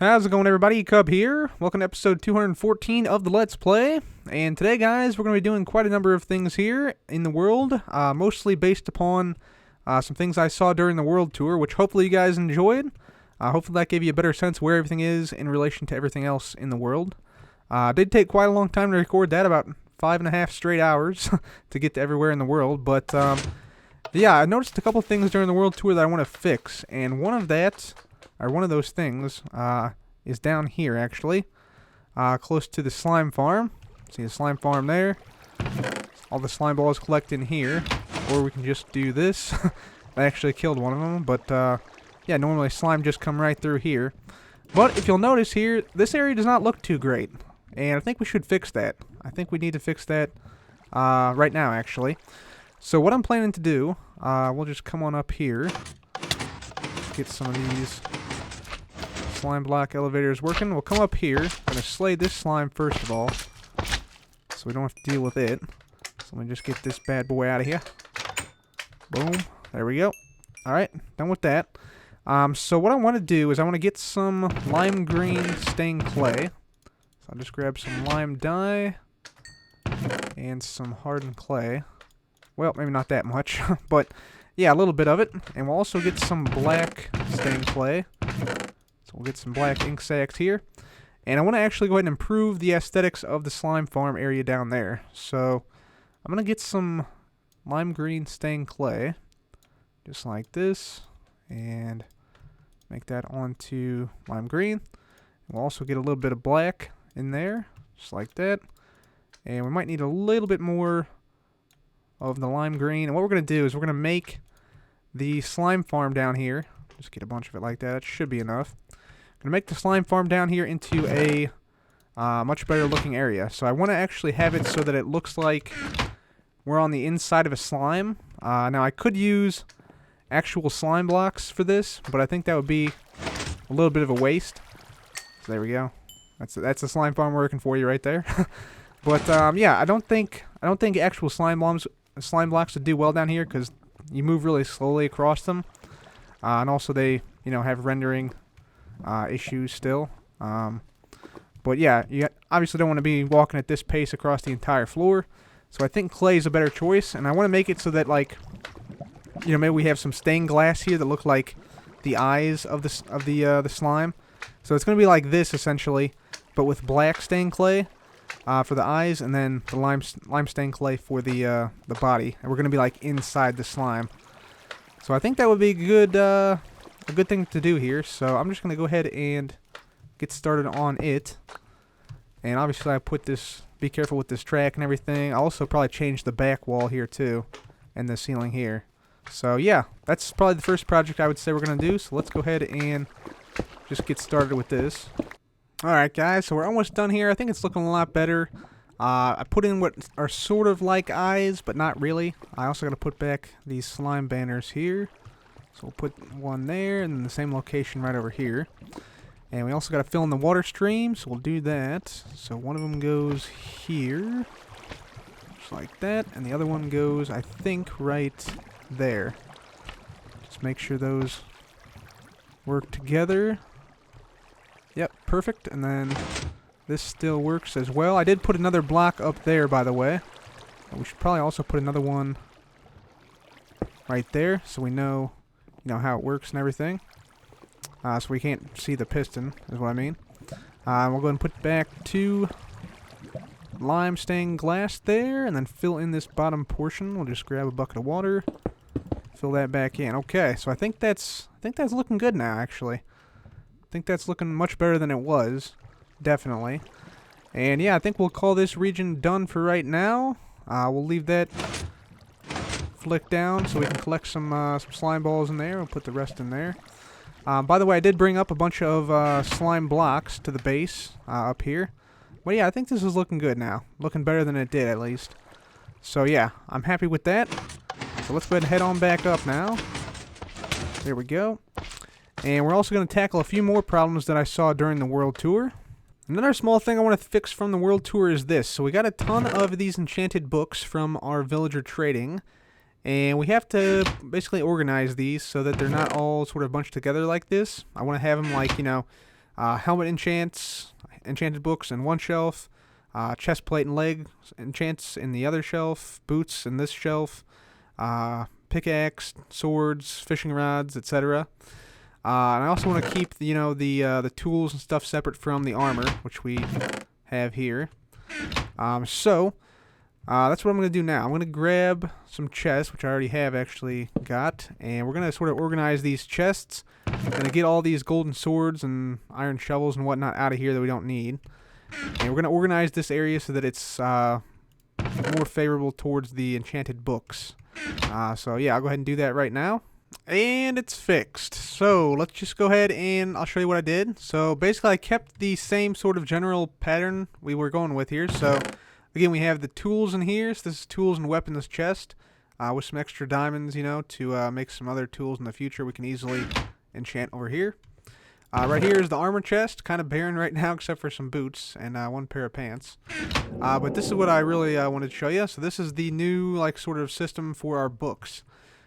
How's it going, everybody? Cub here. Welcome to episode 214 of the Let's Play. And today, guys, we're going to be doing quite a number of things here in the world, mostly based upon some things I saw during the world tour, which hopefully you guys enjoyed. Hopefully that gave you a better sense of where everything is in relation to everything else in the world. It did take quite a long time to record that, about 5.5 straight hours to get to everywhere in the world. But, yeah, I noticed a couple things during the world tour that I want to fix, and one of those things is down here, actually, close to the slime farm. See the slime farm there? All the slime balls collect in here, or we can just do this. I actually killed one of them, but yeah, normally slime just come right through here. But if you'll notice here, this area does not look too great, and I think we should fix that. I think we need to fix that right now, actually. So what I'm planning to do, we'll just come on up here, get some of these slime block elevators working. We'll come up here. I'm going to slay this slime first of all, so we don't have to deal with it. So let me just get this bad boy out of here. Boom. There we go. Alright, done with that. So what I want to do is I want to get some lime green stained clay. So I'll just grab some lime dye and some hardened clay. Well, maybe not that much, but yeah, a little bit of it. And we'll also get some black stained clay. So we'll get some black ink sacs here. And I want to actually go ahead and improve the aesthetics of the slime farm area down there. So I'm going to get some lime green stained clay, just like this, and make that onto lime green. We'll also get a little bit of black in there, just like that. And we might need a little bit more of the lime green. And what we're going to do is we're going to make the slime farm down here. Just get a bunch of it like that. It should be enough. I'm going to make the slime farm down here into a much better looking area. So I want to actually have it so that it looks like we're on the inside of a slime. Now I could use actual slime blocks for this, but I think that would be a little bit of a waste. So there we go. That's the slime farm working for you right there. But yeah, I don't think actual slime blocks would do well down here because you move really slowly across them, and also they have rendering issues still. But yeah, you obviously don't want to be walking at this pace across the entire floor. So I think clay is a better choice, and I want to make it so that, like, maybe we have some stained glass here that look like the eyes of the slime. So it's going to be like this essentially, but with black stained clay for the eyes, and then the lime stained clay for the body. And we're going to be like inside the slime. So I think that would be a good thing to do here. So I'm just going to go ahead and get started on it. And obviously I put this, be careful with this track and everything. I'll also probably change the back wall here too, and the ceiling here. So yeah, that's probably the first project I would say we're going to do. So let's go ahead and just get started with this. Alright guys, so we're almost done here. I think it's looking a lot better. I put in what are sort of like eyes, but not really. I also got to put back these slime banners here. So we'll put one there, and then the same location right over here. And we also got to fill in the water stream, so we'll do that. So one of them goes here, just like that, and the other one goes, I think, right there. Just make sure those work together. Yep, perfect. And then this still works as well. I did put another block up there, by the way. We should probably also put another one right there, so we know, how it works and everything. So we can't see the piston, is what I mean. We'll go ahead and put back 2 lime stained glass there, and then fill in this bottom portion. We'll just grab a bucket of water, fill that back in. Okay, so I think that's looking good now, actually. I think that's looking much better than it was, definitely. And yeah, I think we'll call this region done for right now. We'll leave that flick down so we can collect some slime balls in there. We'll put the rest in there. By the way, I did bring up a bunch of slime blocks to the base up here. But yeah, I think this is looking good now. Looking better than it did, at least. So yeah, I'm happy with that. So let's go ahead and head on back up now. There we go. And we're also going to tackle a few more problems that I saw during the world tour. Another small thing I want to fix from the world tour is this. So we got a ton of these enchanted books from our villager trading. And we have to basically organize these so that they're not all sort of bunched together like this. I want to have them like, Helmet enchants, enchanted books in one shelf, chest plate and leg enchants in the other shelf, boots in this shelf, pickaxe, swords, fishing rods, etc. And I also want to keep the tools and stuff separate from the armor, which we have here. So that's what I'm going to do now. I'm going to grab some chests, which I already have actually got, and we're going to sort of organize these chests. I'm going to get all these golden swords and iron shovels and whatnot out of here that we don't need. And we're going to organize this area so that it's more favorable towards the enchanted books. So yeah, I'll go ahead and do that right now. And it's fixed. So let's just go ahead and I'll show you what I did. So basically I kept the same sort of general pattern we were going with here. So again, we have the tools in here. So this is tools and weapons chest with some extra diamonds, to make some other tools in the future we can easily enchant over here. Right here is the armor chest, kind of barren right now except for some boots and one pair of pants. But this is what I really wanted to show you. So this is the new sort of system for our books.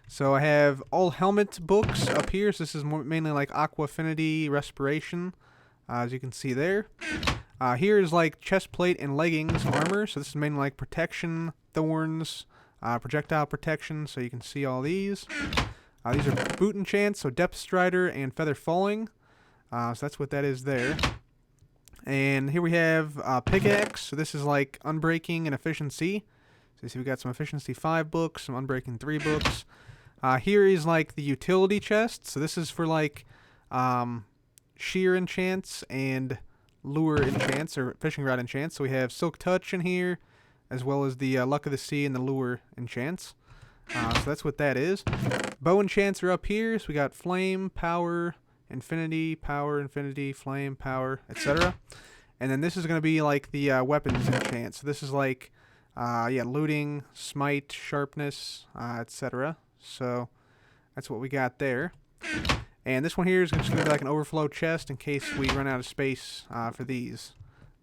So I have all helmet books up here. So this is mainly like aqua affinity, respiration, as you can see there. Here is chest plate and leggings armor. So this is mainly protection, thorns, projectile protection. So you can see all these. These are boot enchants, so depth strider and feather falling. So that's what that is there. And here we have pickaxe. So this is unbreaking and efficiency. So you see we got some efficiency 5 books, some unbreaking 3 books. Here is the utility chest. So this is for shear enchants and lure enchants or fishing rod enchants. So we have silk touch in here, as well as the luck of the sea and the lure enchants. So that's what that is. Bow enchants are up here. So we got flame, power, infinity, flame, power, etc. And then this is going to be the weapons enchant. So this is looting, smite, sharpness, etc. So that's what we got there. And this one here is just going to be an overflow chest in case we run out of space for these.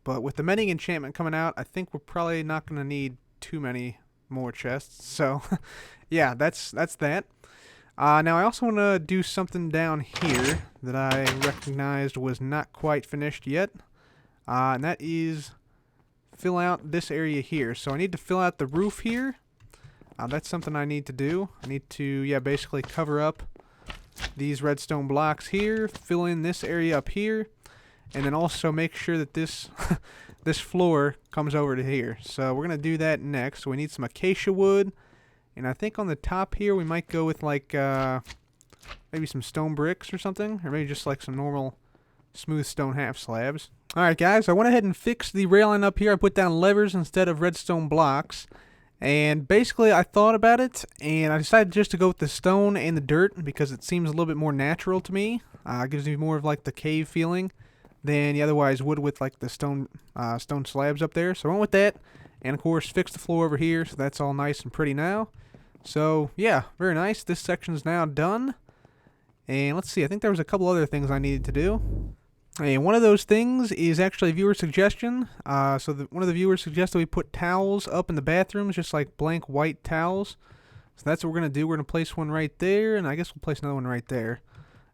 But with the mending enchantment coming out, I think we're probably not going to need too many more chests. So yeah, that's that. Now I also want to do something down here that I recognized was not quite finished yet. And that is fill out this area here. So I need to fill out the roof here. That's something I need to do. I need to, basically cover up these redstone blocks here, fill in this area up here, and then also make sure that this this floor comes over to here. So we're going to do that next. So we need some acacia wood, and I think on the top here we might go with maybe some stone bricks or something, or maybe just some normal smooth stone half slabs. Alright guys, I went ahead and fixed the railing up here. I put down levers instead of redstone blocks. And basically I thought about it, and I decided just to go with the stone and the dirt because it seems a little bit more natural to me. It gives me more of the cave feeling than you otherwise would with the stone slabs up there. So I went with that, and of course fixed the floor over here, so that's all nice and pretty now. So yeah, very nice. This section's now done. And let's see, I think there was a couple other things I needed to do. And one of those things is actually a viewer suggestion. One of the viewers suggested we put towels up in the bathrooms, just blank white towels. So that's what we're going to do. We're going to place one right there, and I guess we'll place another one right there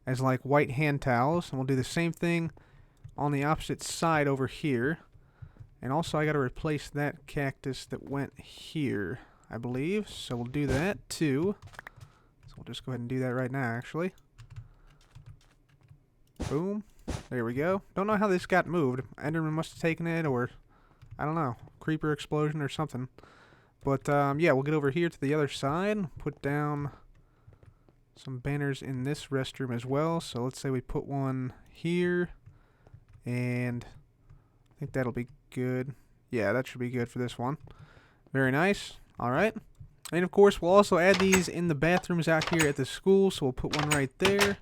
as white hand towels. And we'll do the same thing on the opposite side over here. And also I got to replace that cactus that went here, I believe. So we'll do that too. So we'll just go ahead and do that right now, actually. Boom. There we go. Don't know how this got moved. Enderman must have taken it, or I don't know, creeper explosion or something. But yeah, we'll get over here to the other side. Put down some banners in this restroom as well. So let's say we put one here, and I think that'll be good. Yeah, that should be good for this one. Very nice. All right. And of course, we'll also add these in the bathrooms out here at the school. So we'll put one right there,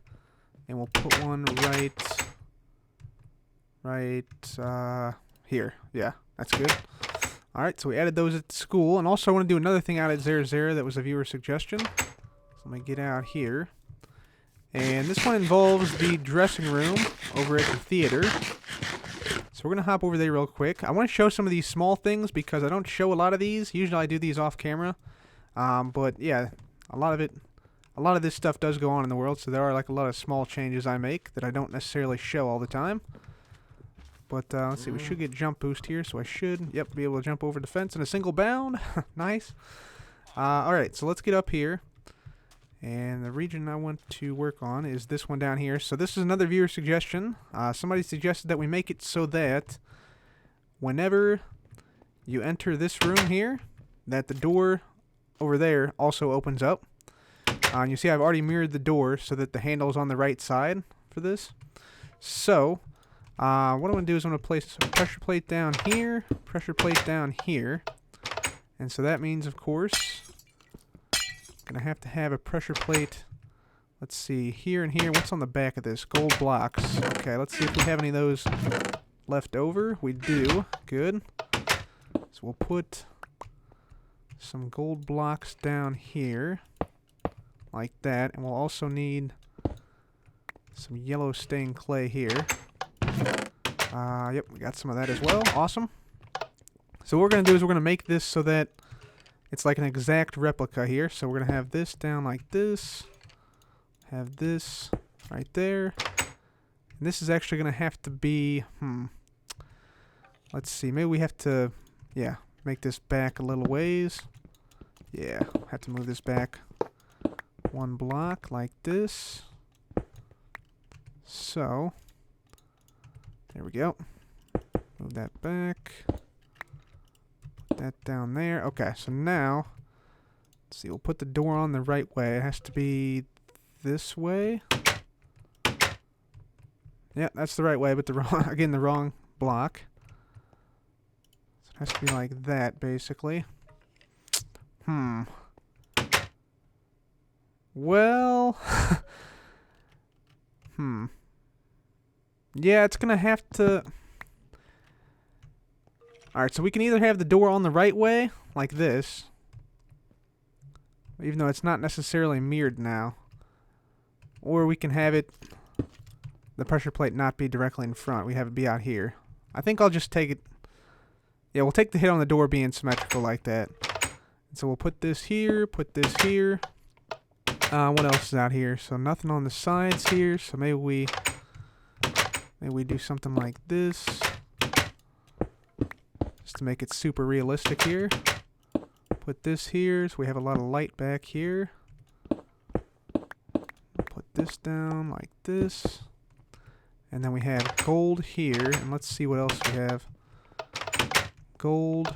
and we'll put one right here. Yeah, that's good. Alright, so we added those at the school. And also I want to do another thing out at Zera that was a viewer suggestion. So let me get out here. And this one involves the dressing room over at the theater. So we're going to hop over there real quick. I want to show some of these small things because I don't show a lot of these. Usually I do these off camera. But yeah, a lot of it a lot of this stuff does go on in the world, so there are like a lot of small changes I make that I don't necessarily show all the time. But let's see, we should get jump boost here, so I should, yep, be able to jump over the fence in a single bound. Nice. Alright, so let's get up here. And the region I want to work on is this one down here. So this is another viewer suggestion. Somebody suggested that we make it so that whenever you enter this room here, that the door over there also opens up. And you see I've already mirrored the door so that the handle is on the right side for this. So what I'm going to do is I'm going to place a pressure plate down here, pressure plate down here. And so that means, of course, I'm going to have a pressure plate, let's see, here and here. What's on the back of this? Gold blocks. Okay, let's see if we have any of those left over. We do. Good. So we'll put some gold blocks down here, like that. And we'll also need some yellow stained clay here. Yep, we got some of that as well. Awesome. So what we're going to do is we're going to make this so that it's like an exact replica here. So we're going to have this down like this. Have this right there. And this is actually going to have to be, let's see, maybe we have to, yeah, make this back a little ways. Yeah, have to move this back one block like this. So, there we go. Move that back. Put that down there. Okay, so now, let's see, we'll put the door on the right way. It has to be this way. Yeah, that's the right way, but the wrong, again, the wrong block. So it has to be like that, basically. Well, yeah, it's gonna have to. Alright, so we can either have the door on the right way, like this, even though it's not necessarily mirrored now, or we can have it, the pressure plate not be directly in front. We have it be out here. I think I'll just take it. Yeah, we'll take the hit on the door being symmetrical like that. And so we'll put this here, put this here. What else is out here? So nothing on the sides here. So maybe we do something like this, just to make it super realistic here. Put this here, so we have a lot of light back here. Put this down like this. And then we have gold here, and let's see what else we have. Gold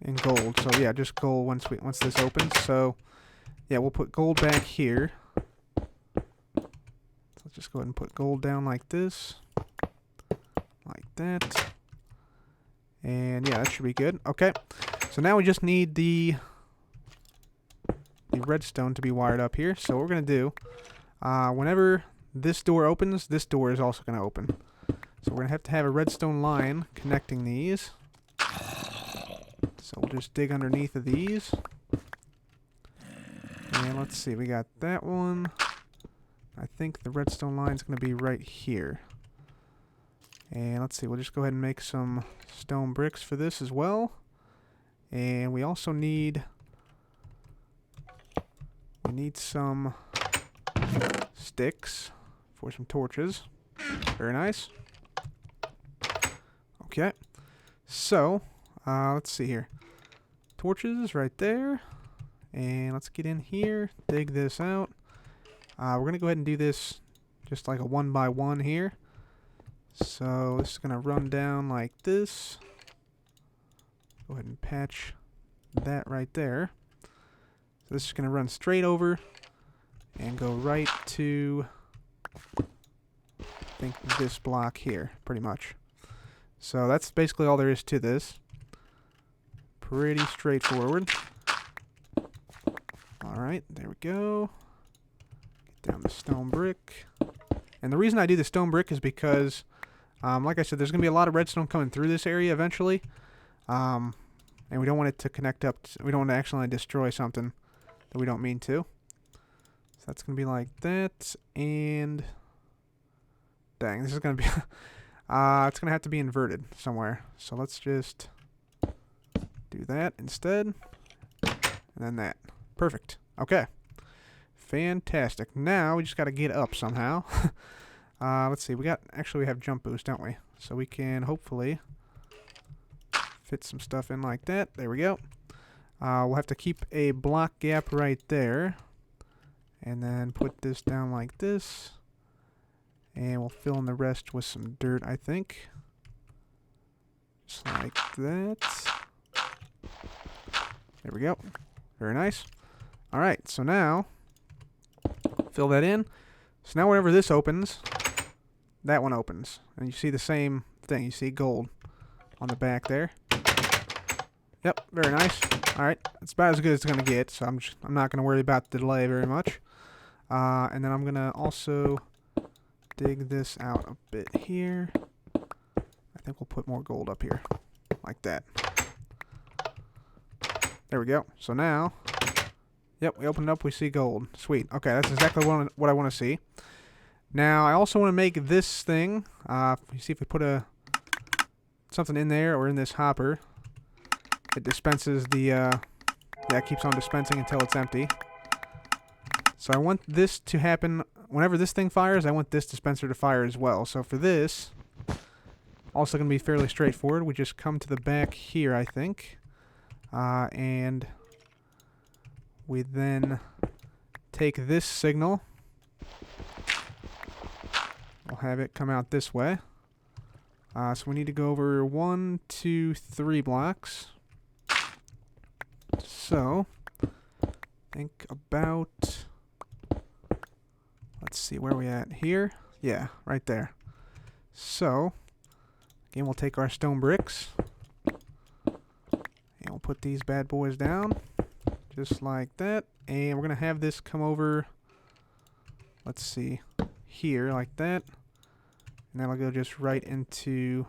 and gold. So yeah, just gold once this opens. So yeah, we'll put gold back here. So let's just go ahead and put gold down like this. Like that. And yeah, that should be good. Okay. So now we just need the redstone to be wired up here. So what we're going to do, whenever this door opens, this door is also going to open. So we're going to have a redstone line connecting these. So we'll just dig underneath of these. And let's see, we got that one. I think the redstone line is going to be right here. And let's see, we'll just go ahead and make some stone bricks for this as well. And we also need some sticks for some torches. Very nice. Okay. So, let's see here. Torches right there. And let's get in here, dig this out. We're going to go ahead and do this just like a 1x1 here. So this is going to run down like this. Go ahead and patch that right there. So this is going to run straight over and go right to, I think, this block here, pretty much. So that's basically all there is to this. Pretty straightforward. Alright, there we go. Get down the stone brick. And the reason I do the stone brick is because, like I said, there's going to be a lot of redstone coming through this area eventually. And we don't want it to connect up. We don't want to accidentally destroy something that we don't mean to. So that's going to be like that. And dang, this is going to be... it's going to have to be inverted somewhere. So let's just do that instead. And then that. Perfect. Okay. Fantastic. Now we just got to get up somehow. Let's see. We have jump boost, don't we? So we can hopefully fit some stuff in like that. There we go. We'll have to keep a block gap right there. And then put this down like this. And we'll fill in the rest with some dirt, I think. Just like that. There we go. Very nice. Alright, so now, fill that in. So now whenever this opens, that one opens. And you see the same thing. You see gold on the back there. Yep, very nice. Alright, it's about as good as it's going to get, so I'm not going to worry about the delay very much. And then I'm going to also dig this out a bit here. I think we'll put more gold up here, like that. There we go. So now, yep, we open it up, we see gold. Sweet. Okay, that's exactly what I want to see. Now, I also want to make this thing, you see if we put something in there or in this hopper, it dispenses the, yeah, it keeps on dispensing until it's empty. So I want this to happen, whenever this thing fires, I want this dispenser to fire as well. So for this, also going to be fairly straightforward. We just come to the back here, I think. And we then take this signal. We'll have it come out this way. So we need to go over 1, 2, 3 blocks. So, think about, let's see, where are we at? Here? Yeah, right there. So, again, we'll take our stone bricks. And we'll put these bad boys down. Just like that. And we're going to have this come over, let's see, here, like that. And that'll go just right into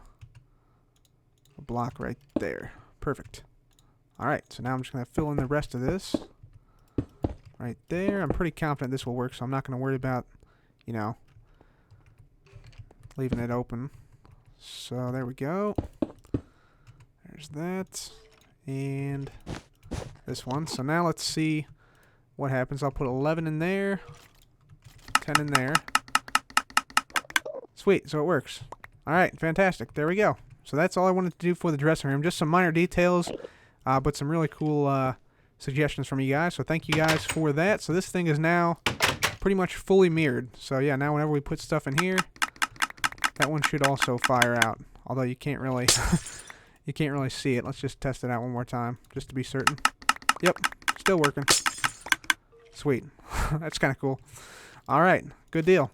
a block right there. Perfect. Alright, so now I'm just going to fill in the rest of this. Right there. I'm pretty confident this will work, so I'm not going to worry about, you know, leaving it open. So there we go. There's that. And this one. So now let's see what happens. I'll put 11 in there. 10 in there. Sweet, so it works. Alright, fantastic. There we go. So that's all I wanted to do for the dressing room. Just some minor details, but some really cool suggestions from you guys. So thank you guys for that. So this thing is now pretty much fully mirrored. So yeah, now whenever we put stuff in here, that one should also fire out. Although you can't really you can't really see it. Let's just test it out one more time, just to be certain. Yep, still working. Sweet. That's kind of cool. Alright, good deal.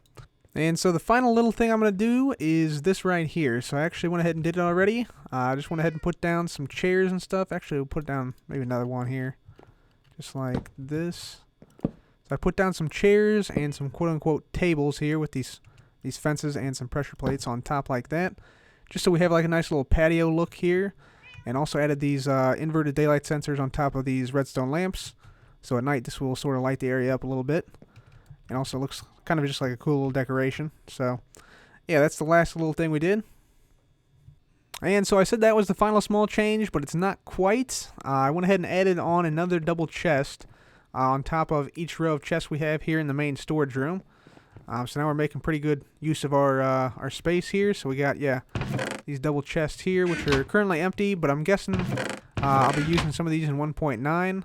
And so the final little thing I'm going to do is this right here. So I actually went ahead and did it already. I just went ahead and put down some chairs and stuff. Actually, we'll put down maybe another one here. Just like this. So I put down some chairs and some quote-unquote tables here with these fences and some pressure plates on top like that. Just so we have like a nice little patio look here. And also added these inverted daylight sensors on top of these redstone lamps. So at night this will sort of light the area up a little bit. And also looks kind of just like a cool little decoration. So, yeah, that's the last little thing we did. And so I said that was the final small change, but it's not quite. I went ahead and added on another double chest on top of each row of chests we have here in the main storage room. So now we're making pretty good use of our space here. So we got, yeah, these double chests here, which are currently empty, but I'm guessing I'll be using some of these in 1.9.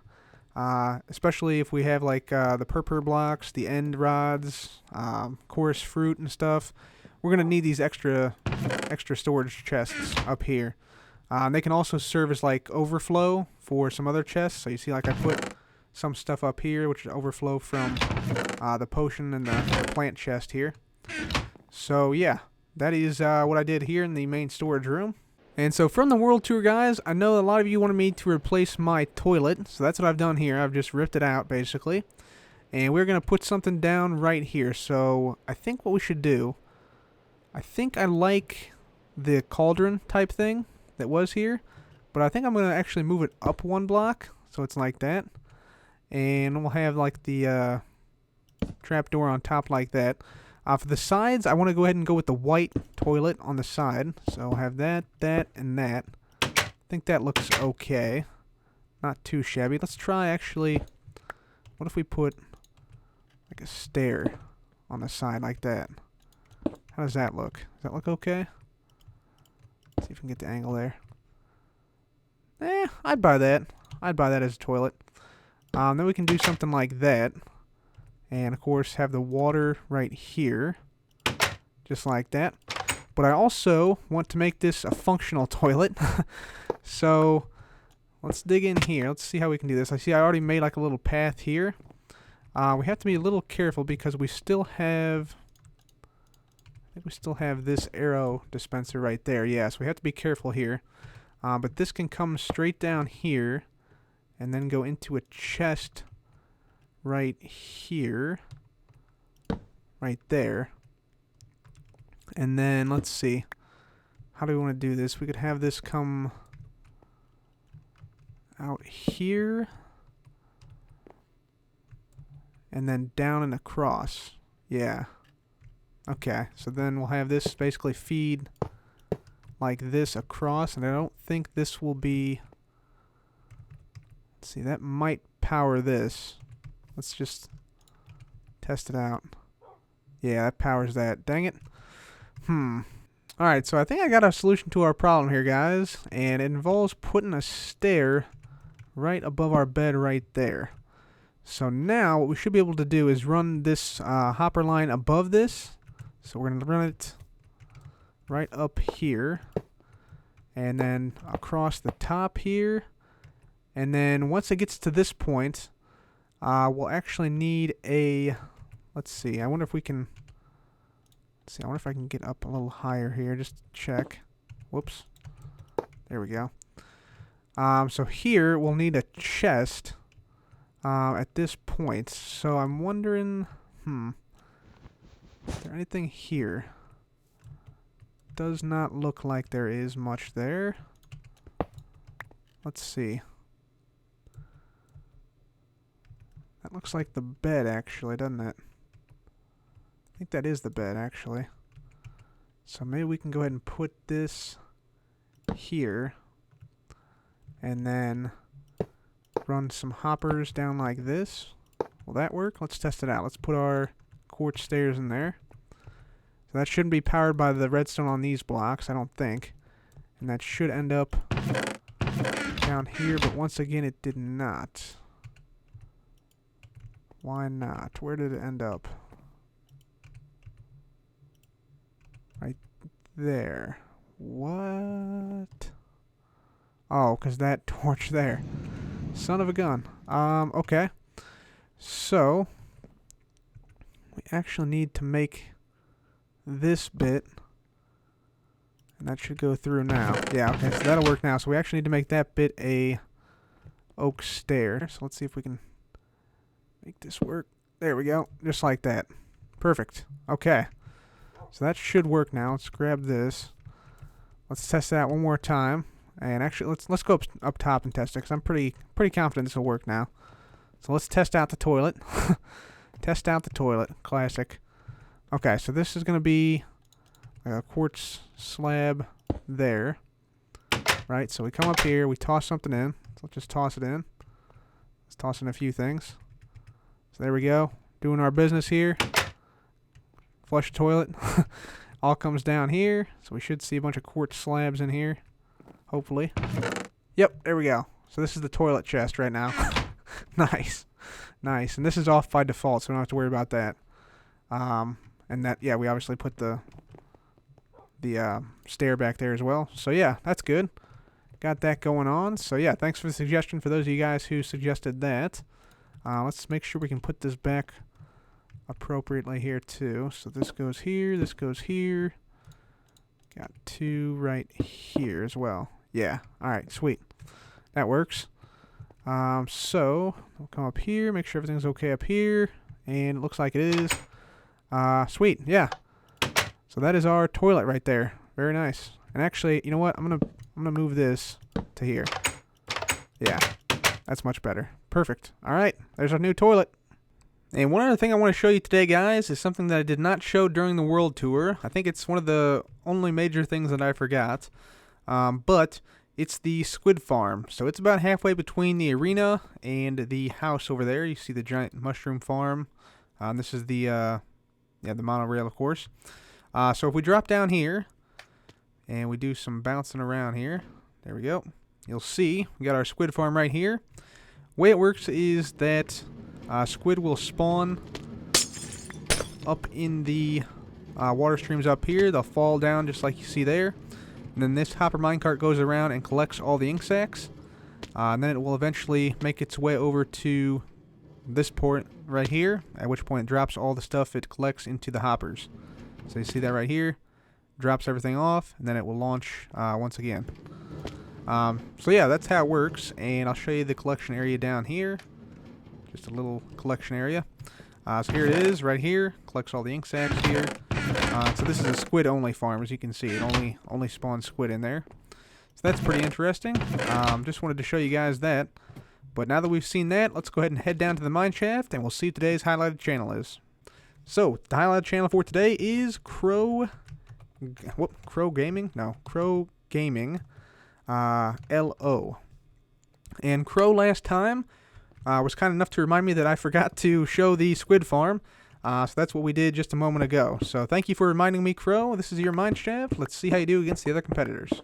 Especially if we have like the purple blocks, the end rods, coarse fruit and stuff. We're gonna need these extra storage chests up here. They can also serve as like overflow for some other chests. So you see, like I put some stuff up here, which is overflow from the potion and the plant chest here. So yeah, that is what I did here in the main storage room. And so from the world tour, guys, I know a lot of you wanted me to replace my toilet, so that's what I've done here. I've just ripped it out, basically. And we're going to put something down right here. So I think what we should do, I think I like the cauldron type thing that was here, but I think I'm going to actually move it up one block, so it's like that. And we'll have like the trapdoor on top like that. For the sides, I want to go ahead and go with the white toilet on the side. So we'll have that, that, and that. I think that looks okay. Not too shabby. Let's try, actually, what if we put like a stair on the side like that. How does that look? Does that look okay? Let's see if we can get the angle there. I'd buy that. I'd buy that as a toilet. Then we can do something like that. And, of course, have the water right here. Just like that. But I also want to make this a functional toilet. So, let's dig in here. Let's see how we can do this. I already made like a little path here. We have to be a little careful because we still have... I think we still have this arrow dispenser right there. Yeah, so we have to be careful here. But this can come straight down here and then go into a chest right here. Right there. And then, let's see. How do we want to do this? We could have this come out here. And then down and across. Yeah. Okay, so then we'll have this basically feed like this across, and I don't think this will be... Let's see, that might power this. Let's just test it out. Yeah, that powers that. Dang it. Alright, so I think I got a solution to our problem here, guys, and it involves putting a stair right above our bed right there. So now what we should be able to do is run this hopper line above this. So we're going to run it right up here. And then across the top here. And then once it gets to this point, we'll actually need a... Let's see. I wonder if we can... Let's see. I wonder if I can get up a little higher here. Just to check. Whoops. There we go. So here we'll need a chest at this point. So I'm wondering... Is there anything here? Does not look like there is much there. Let's see. That looks like the bed, actually, doesn't it? I think that is the bed, actually. So maybe we can go ahead and put this here. And then run some hoppers down like this. Will that work? Let's test it out. Let's put our quartz stairs in there. So that shouldn't be powered by the redstone on these blocks, I don't think. And that should end up down here, but once again it did not. Why not? Where did it end up? Right there. What? Oh, because that torch there. Son of a gun. Okay. So, we actually need to make this bit, and that should go through now. Yeah, okay, so that'll work now. So we actually need to make that bit a oak stair. So let's see if we can make this work. There we go, just like that. Perfect. Okay, so that should work now. Let's grab this. Let's test that one more time. And actually, let's go up top and test it, because I'm pretty confident this will work now. So let's test out the toilet. Test out the toilet. Classic. Okay, so this is going to be a quartz slab there. Right, so we come up here, we toss something in. So let's just toss it in. Let's toss in a few things. So there we go. Doing our business here. Flush the toilet. All comes down here. So we should see a bunch of quartz slabs in here. Hopefully. Yep, there we go. So this is the toilet chest right now. Nice. Nice. And this is off by default, so we don't have to worry about that. And that, yeah, we obviously put the stair back there as well. So yeah, that's good. Got that going on. So yeah, thanks for the suggestion for those of you guys who suggested that. Let's make sure we can put this back appropriately here too. So this goes here, this goes here. Got two right here as well. Yeah, alright, sweet. That works. So, we'll come up here, make sure everything's okay up here. And it looks like it is. Sweet, yeah. So that is our toilet right there. Very nice. And actually, you know what? I'm gonna move this to here. Yeah, that's much better. Perfect. All right, there's our new toilet. And one other thing I want to show you today, guys, is something that I did not show during the world tour. I think it's one of the only major things that I forgot. But it's the squid farm. So it's about halfway between the arena and the house over there. You see the giant mushroom farm And this is the monorail, of course. So if we drop down here and we do some bouncing around here, there we go. You'll see we got our squid farm right here. Way it works is that squid will spawn up in the water streams up here. They'll fall down just like you see there. And then this hopper minecart goes around and collects all the ink sacs. And then it will eventually make its way over to this port right here, at which point it drops all the stuff it collects into the hoppers. So you see that right here. Drops everything off, and then it will launch once again. So yeah, that's how it works, and I'll show you the collection area down here. Just a little collection area. So here it is, right here. Collects all the ink sacs here. So this is a squid-only farm, as you can see. It only spawns squid in there. So that's pretty interesting. Just wanted to show you guys that. But now that we've seen that, let's go ahead and head down to the mine shaft, and we'll see what today's highlighted channel is. So, the highlighted channel for today is Crow Gaming? No, Crow Gaming, LO. And Crow last time was kind enough to remind me that I forgot to show the squid farm. So that's what we did just a moment ago. So thank you for reminding me, Crow. This is your mine shaft. Let's see how you do against the other competitors.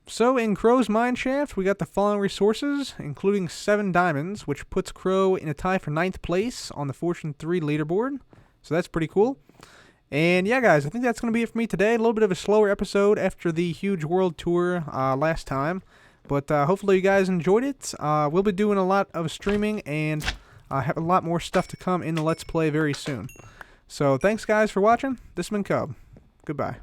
So in Crow's mine shaft, we got the following resources, including 7 diamonds, which puts Crow in a tie for 9th place on the Fortune 3 leaderboard. So that's pretty cool. And yeah, guys, I think that's going to be it for me today. A little bit of a slower episode after the huge world tour last time. But hopefully you guys enjoyed it. We'll be doing a lot of streaming and have a lot more stuff to come in the Let's Play very soon. So thanks, guys, for watching. This has been Cub. Goodbye.